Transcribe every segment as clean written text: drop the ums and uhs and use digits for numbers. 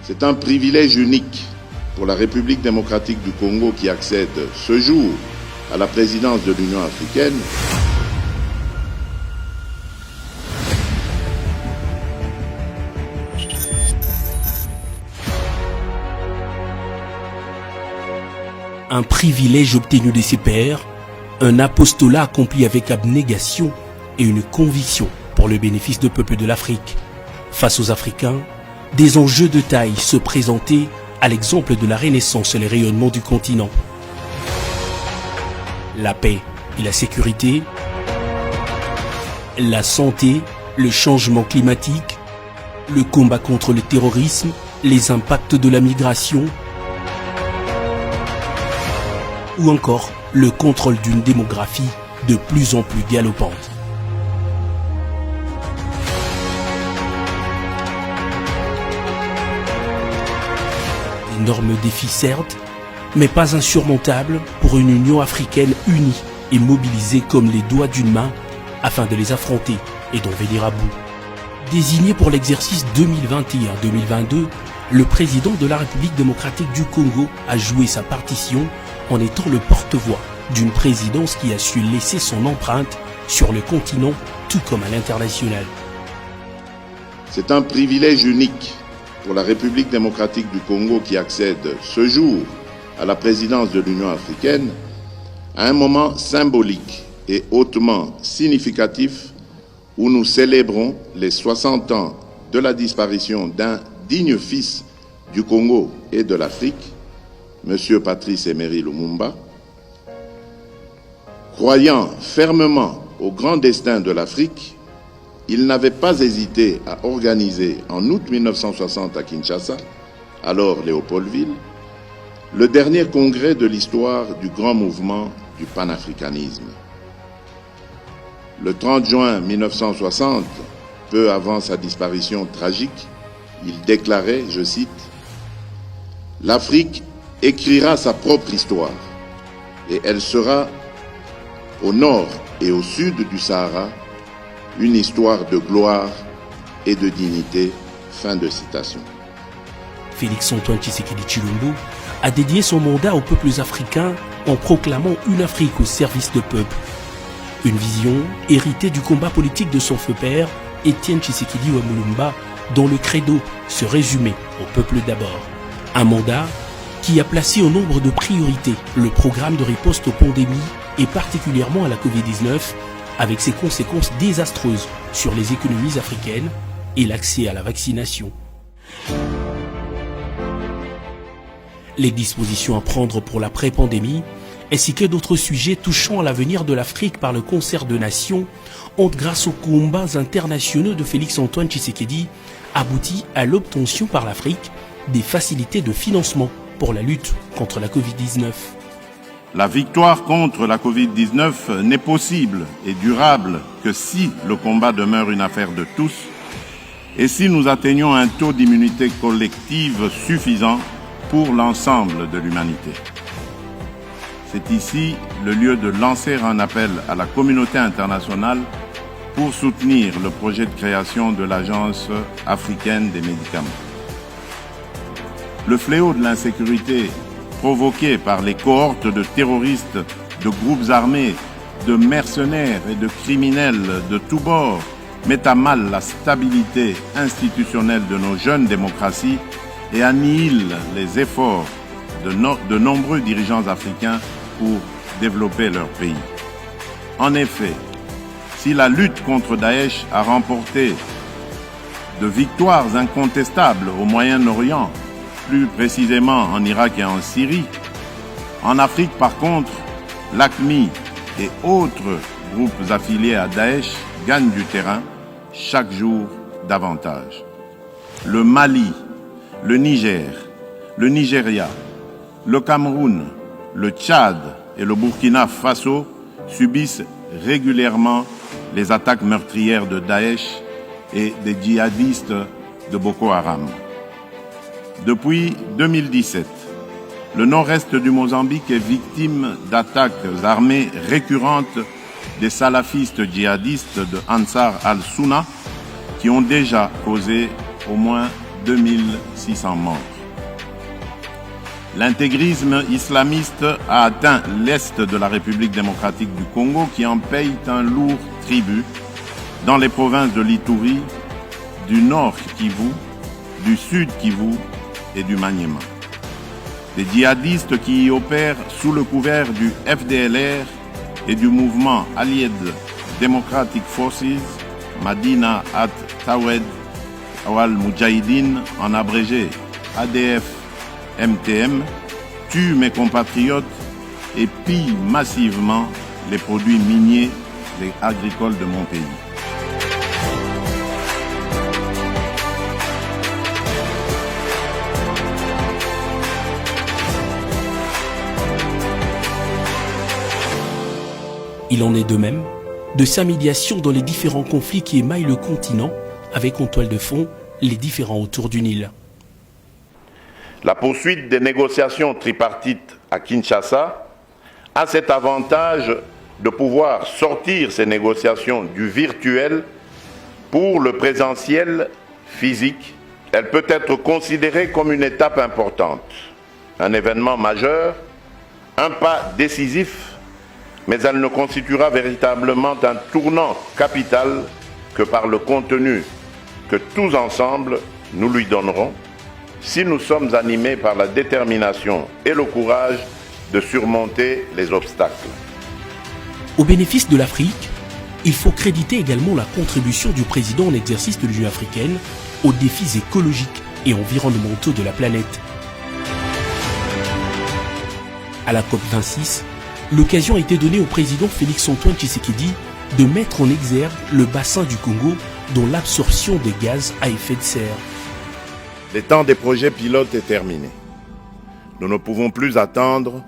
C'est un privilège unique pour la République démocratique du Congo qui accède ce jour à la présidence de l'Union africaine. Un privilège obtenu de ses pairs, un apostolat accompli avec abnégation et une conviction pour le bénéfice du peuple de l'Afrique. Face aux Africains, des enjeux de taille se présentaient à l'exemple de la renaissance et les rayonnements du continent. La paix et la sécurité, la santé, le changement climatique, le combat contre le terrorisme, les impacts de la migration, ou encore le contrôle d'une démographie de plus en plus galopante. D'énormes défis certes, mais pas insurmontables pour une Union africaine unie et mobilisée comme les doigts d'une main afin de les affronter et d'en venir à bout. Désigné pour l'exercice 2021-2022, le président de la République démocratique du Congo a joué sa partition en étant le porte-voix d'une présidence qui a su laisser son empreinte sur le continent tout comme à l'international. C'est un privilège unique pour la République démocratique du Congo qui accède ce jour à la présidence de l'Union africaine à un moment symbolique et hautement significatif où nous célébrons les 60 ans de la disparition d'un digne fils du Congo et de l'Afrique, M. Patrice Emery Lumumba. Croyant fermement au grand destin de l'Afrique, il n'avait pas hésité à organiser en août 1960 à Kinshasa, alors Léopoldville, le dernier congrès de l'histoire du grand mouvement du panafricanisme. Le 30 juin 1960, peu avant sa disparition tragique, il déclarait, je cite, « L'Afrique écrira sa propre histoire et elle sera au nord et au sud du Sahara une histoire de gloire et de dignité. » Fin de citation. Félix-Antoine Tshisekedi Tshilombo a dédié son mandat aux peuples africains en proclamant une Afrique au service de peuples. Une vision héritée du combat politique de son feu père, Étienne Tshisekedi Lumumba, dont le credo se résumait au peuple d'abord. Un mandat qui a placé au nombre de priorités le programme de riposte aux pandémies et particulièrement à la Covid-19, avec ses conséquences désastreuses sur les économies africaines et l'accès à la vaccination. Les dispositions à prendre pour l'après-pandémie, ainsi que d'autres sujets touchant à l'avenir de l'Afrique par le concert de nations, ont, grâce aux combats internationaux de Félix-Antoine Tshisekedi, abouti à l'obtention par l'Afrique des facilités de financement pour la lutte contre la Covid-19. La victoire contre la Covid-19 n'est possible et durable que si le combat demeure une affaire de tous et si nous atteignons un taux d'immunité collective suffisant pour l'ensemble de l'humanité. C'est ici le lieu de lancer un appel à la communauté internationale pour soutenir le projet de création de l'Agence africaine des médicaments. Le fléau de l'insécurité provoqué par les cohortes de terroristes, de groupes armés, de mercenaires et de criminels de tous bords met à mal la stabilité institutionnelle de nos jeunes démocraties et annihile les efforts de nombreux dirigeants africains pour développer leur pays. En effet, si la lutte contre Daesh a remporté de victoires incontestables au Moyen-Orient, plus précisément en Irak et en Syrie, en Afrique par contre, l'AQMI et autres groupes affiliés à Daesh gagnent du terrain chaque jour davantage. Le Mali, le Niger, le Nigeria, le Cameroun, le Tchad et le Burkina Faso subissent régulièrement les attaques meurtrières de Daesh et des djihadistes de Boko Haram. Depuis 2017, le nord-est du Mozambique est victime d'attaques armées récurrentes des salafistes djihadistes de Ansar al-Sunna qui ont déjà causé au moins 2600 morts. L'intégrisme islamiste a atteint l'est de la République démocratique du Congo qui en paye un lourd tribut dans les provinces de l'Ituri, du nord Kivu, du sud Kivu et du Maniema. Des djihadistes qui y opèrent sous le couvert du FDLR et du mouvement Allied Democratic Forces, Madina at Tawed Awal Mujahideen, en abrégé ADF-MTM, tuent mes compatriotes et pillent massivement les produits miniers et agricoles de mon pays. Il en est de même de sa médiation dans les différents conflits qui émaillent le continent, avec en toile de fond les différends autour du Nil. La poursuite des négociations tripartites à Kinshasa a cet avantage de pouvoir sortir ces négociations du virtuel pour le présentiel physique. Elle peut être considérée comme une étape importante, un événement majeur, un pas décisif, mais elle ne constituera véritablement un tournant capital que par le contenu que tous ensemble nous lui donnerons, si nous sommes animés par la détermination et le courage de surmonter les obstacles. Au bénéfice de l'Afrique, il faut créditer également la contribution du président en exercice de l'Union africaine aux défis écologiques et environnementaux de la planète. À la COP26, l'occasion a été donnée au président Félix-Antoine Tshisekedi de mettre en exergue le bassin du Congo dont l'absorption des gaz à effet de serre. Le temps des projets pilotes est terminé. Nous ne pouvons plus attendre,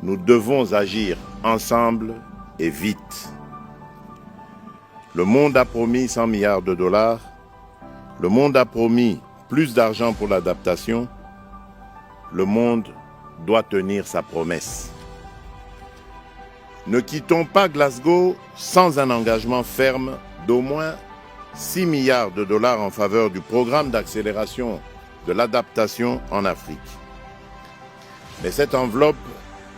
nous devons agir ensemble et vite. Le monde a promis 100 milliards de dollars, le monde a promis plus d'argent pour l'adaptation, le monde doit tenir sa promesse. Ne quittons pas Glasgow sans un engagement ferme d'au moins 6 milliards de dollars en faveur du programme d'accélération de l'adaptation en Afrique. Mais cette enveloppe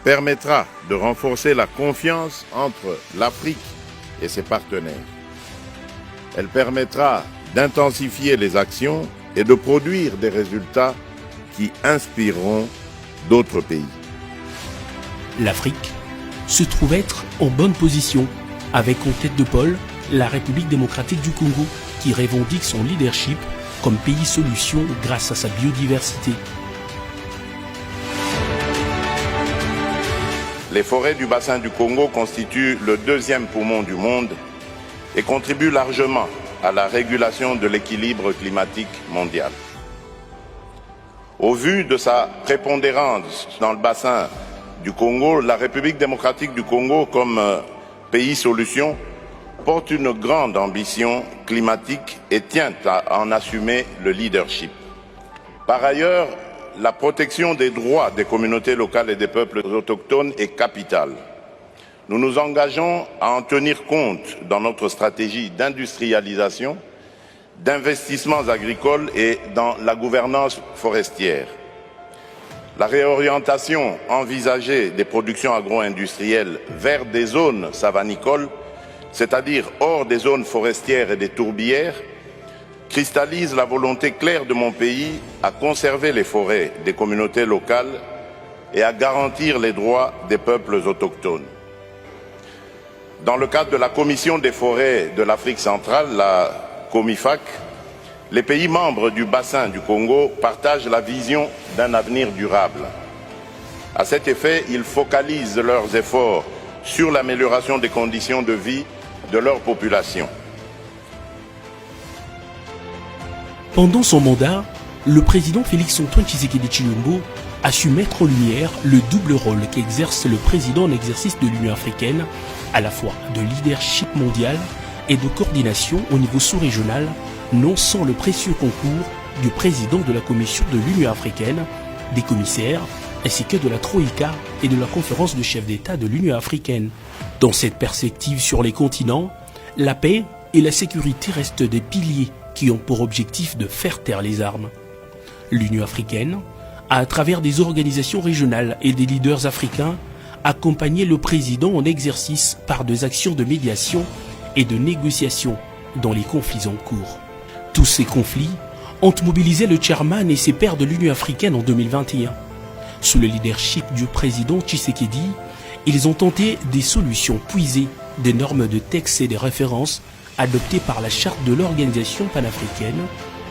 permettra de renforcer la confiance entre l'Afrique et ses partenaires. Elle permettra d'intensifier les actions et de produire des résultats qui inspireront d'autres pays. L'Afrique se trouve être en bonne position, avec en tête de pôle la République démocratique du Congo, qui revendique son leadership comme pays solution grâce à sa biodiversité. Les forêts du bassin du Congo constituent le deuxième poumon du monde et contribuent largement à la régulation de l'équilibre climatique mondial. Au vu de sa prépondérance dans le bassin du Congo, la République démocratique du Congo, comme pays solution, porte une grande ambition climatique et tient à en assumer le leadership. Par ailleurs, la protection des droits des communautés locales et des peuples autochtones est capitale. Nous nous engageons à en tenir compte dans notre stratégie d'industrialisation, d'investissements agricoles et dans la gouvernance forestière. La réorientation envisagée des productions agro-industrielles vers des zones savanicoles, c'est-à-dire hors des zones forestières et des tourbières, cristallise la volonté claire de mon pays à conserver les forêts des communautés locales et à garantir les droits des peuples autochtones. Dans le cadre de la Commission des forêts de l'Afrique centrale, la COMIFAC, les pays membres du bassin du Congo partagent la vision d'un avenir durable. À cet effet, ils focalisent leurs efforts sur l'amélioration des conditions de vie de leur population. Pendant son mandat, le président Félix-Antoine Tshisekedi Tshilombo a su mettre en lumière le double rôle qu'exerce le président en exercice de l'Union africaine, à la fois de leadership mondial et de coordination au niveau sous-régional, non sans le précieux concours du président de la Commission de l'Union africaine, des commissaires, ainsi que de la Troïka et de la conférence de chefs d'État de l'Union africaine. Dans cette perspective sur les continents, la paix et la sécurité restent des piliers qui ont pour objectif de faire taire les armes. L'Union africaine a, à travers des organisations régionales et des leaders africains, accompagné le président en exercice par des actions de médiation et de négociation dans les conflits en cours. Tous ces conflits ont mobilisé le chairman et ses pairs de l'Union africaine en 2021. Sous le leadership du président Tshisekedi, ils ont tenté des solutions puisées des normes de texte et des références adoptées par la charte de l'organisation panafricaine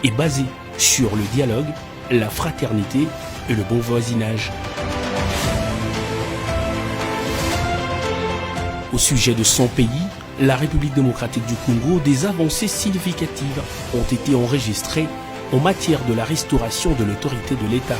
et basées sur le dialogue, la fraternité et le bon voisinage. Au sujet de 100 pays, la République démocratique du Congo, des avancées significatives ont été enregistrées en matière de la restauration de l'autorité de l'État.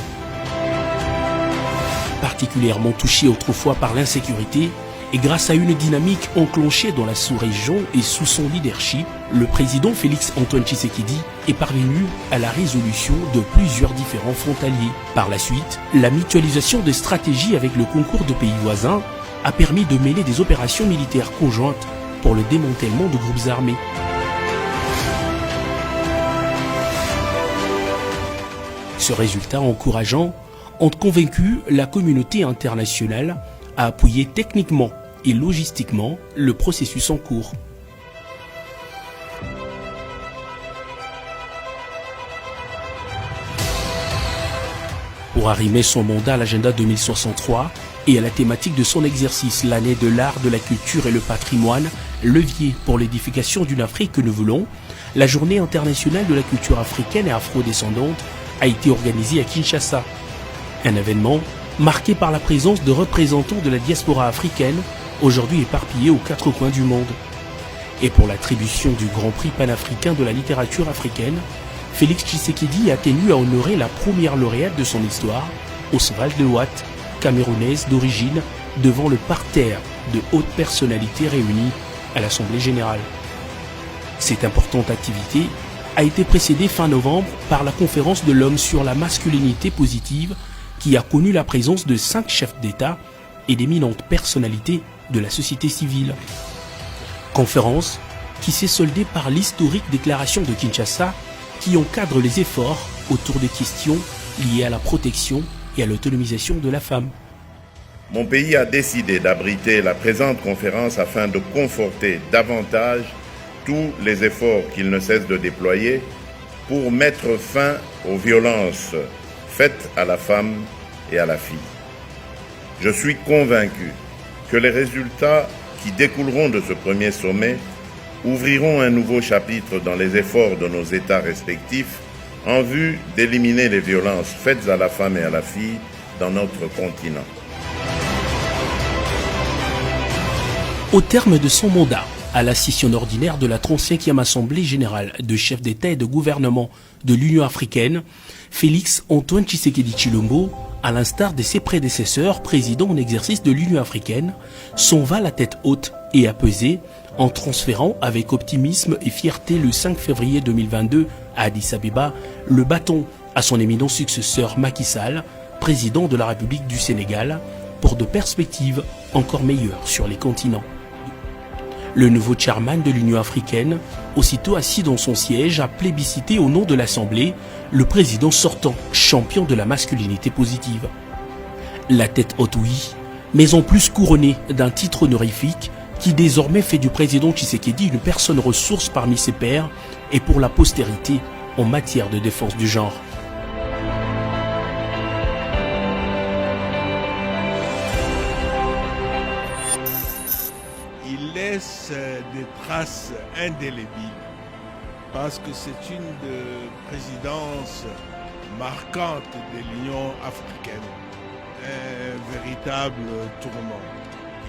Particulièrement touché autrefois par l'insécurité, et grâce à une dynamique enclenchée dans la sous-région et sous son leadership, le président Félix-Antoine Tshisekedi est parvenu à la résolution de plusieurs différends frontaliers. Par la suite, la mutualisation des stratégies avec le concours de pays voisins a permis de mener des opérations militaires conjointes pour le démantèlement de groupes armés. Ce résultat encourageant ont convaincu la communauté internationale à appuyer techniquement et logistiquement le processus en cours. Pour arrimer son mandat à l'agenda 2063 et à la thématique de son exercice, l'année de l'art, de la culture et le patrimoine, levier pour l'édification d'une Afrique que nous voulons, la journée internationale de la culture africaine et afro-descendante a été organisée à Kinshasa. Un événement marqué par la présence de représentants de la diaspora africaine, aujourd'hui éparpillés aux 4 coins du monde. Et pour l'attribution du Grand Prix panafricain de la littérature africaine, Félix Tshisekedi a tenu à honorer la première lauréate de son histoire, Oswald de Watt, camerounaise d'origine, devant le parterre de hautes personnalités réunies à l'Assemblée générale. Cette importante activité a été précédée fin novembre par la conférence de l'homme sur la masculinité positive qui a connu la présence de 5 chefs d'État et d'éminentes personnalités de la société civile. Conférence qui s'est soldée par l'historique déclaration de Kinshasa qui encadre les efforts autour des questions liées à la protection et à l'autonomisation de la femme. Mon pays a décidé d'abriter la présente conférence afin de conforter davantage tous les efforts qu'il ne cesse de déployer pour mettre fin aux violences faites à la femme et à la fille. Je suis convaincu que les résultats qui découleront de ce premier sommet ouvriront un nouveau chapitre dans les efforts de nos États respectifs en vue d'éliminer les violences faites à la femme et à la fille dans notre continent. Au terme de son mandat, à la session ordinaire de la 35e Assemblée générale de chefs d'État et de gouvernement de l'Union africaine, Félix-Antoine Tshisekedi Tshilombo, à l'instar de ses prédécesseurs présidents en exercice de l'Union africaine, s'en va la tête haute et apaisée en transférant avec optimisme et fierté le 5 février 2022 à Addis Abeba le bâton à son éminent successeur Macky Sall, président de la République du Sénégal, pour de perspectives encore meilleures sur les continents. Le nouveau chairman de l'Union africaine, aussitôt assis dans son siège, a plébiscité au nom de l'Assemblée le président sortant, champion de la masculinité positive. La tête haute, oui, mais en plus couronnée d'un titre honorifique qui désormais fait du président Tshisekedi une personne ressource parmi ses pairs et pour la postérité en matière de défense du genre. Il laisse des traces indélébiles parce que c'est une présidence marquante de l'Union africaine, un véritable tournant.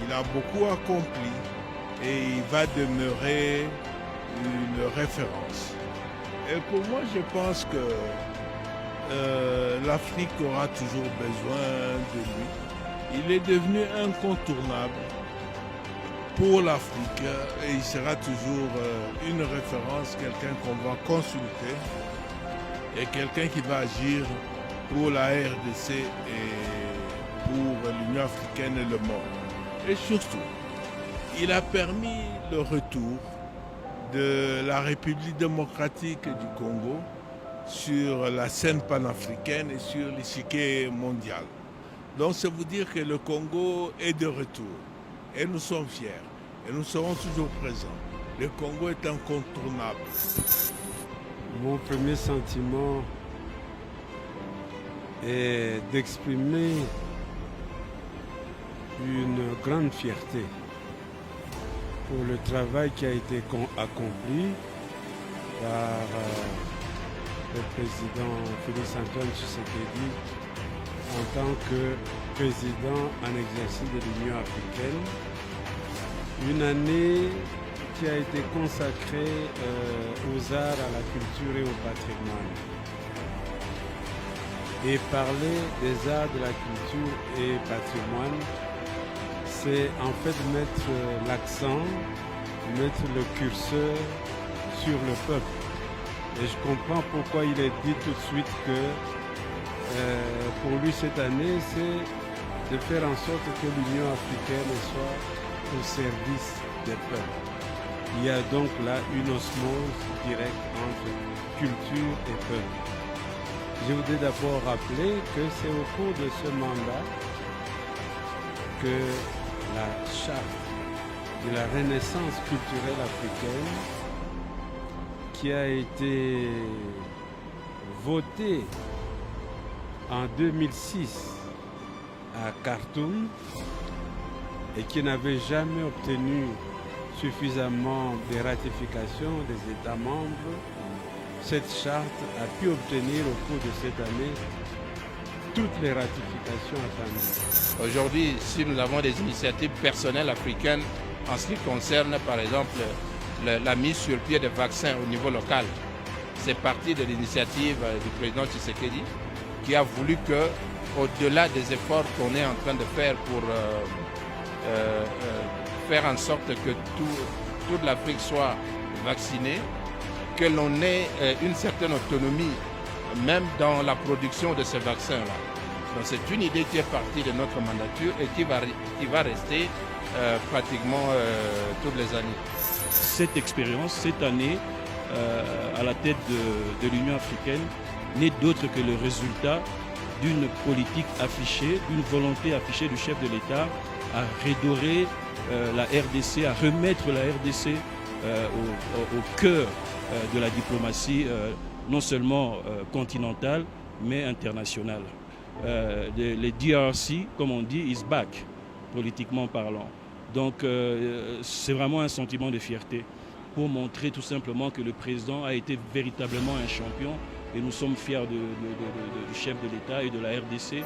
Il a beaucoup accompli et il va demeurer une référence. Et pour moi, je pense que l'Afrique aura toujours besoin de lui. Il est devenu incontournable pour l'Afrique et il sera toujours une référence, quelqu'un qu'on va consulter et quelqu'un qui va agir pour la RDC et pour l'Union africaine et le monde. Et surtout, il a permis le retour de la République démocratique du Congo sur la scène panafricaine et sur l'échiquier mondial. Donc c'est vous dire que le Congo est de retour et nous sommes fiers et nous serons toujours présents. Le Congo est incontournable. Mon premier sentiment est d'exprimer une grande fierté pour le travail qui a été accompli par le président Félix-Antoine Tshisekedi en tant que président en exercice de l'Union africaine. Une année qui a été consacrée aux arts, à la culture et au patrimoine. Et parler des arts, de la culture et patrimoine, c'est en fait mettre l'accent, mettre le curseur sur le peuple. Et je comprends pourquoi il est dit tout de suite que pour lui cette année, c'est de faire en sorte que l'Union africaine soit au service des peuples. Il y a donc là une osmose directe entre culture et peuple. Je voudrais d'abord rappeler que c'est au cours de ce mandat que la charte de la renaissance culturelle africaine qui a été votée en 2006 à Khartoum et qui n'avait jamais obtenu suffisamment de ratifications des États membres, cette charte a pu obtenir au cours de cette année toutes les ratifications attendues. Aujourd'hui, si nous avons des initiatives personnelles africaines en ce qui concerne par exemple la mise sur pied des vaccins au niveau local, c'est parti de l'initiative du président Tshisekedi qui a voulu que, au-delà des efforts qu'on est en train de faire pour faire en sorte que toute l'Afrique soit vaccinée, que l'on ait une certaine autonomie, même dans la production de ces vaccins-là. Donc c'est une idée qui est partie de notre mandature et qui va rester pratiquement toutes les années. Cette expérience, cette année, à la tête de l'Union africaine, n'est d'autre que le résultat d'une politique affichée, d'une volonté affichée du chef de l'État à redorer la RDC, à remettre la RDC au cœur de la diplomatie, non seulement continentale, mais internationale. Les DRC, comme on dit, is back, politiquement parlant. Donc c'est vraiment un sentiment de fierté pour montrer tout simplement que le président a été véritablement un champion et nous sommes fiers du chef de l'État et de la RDC.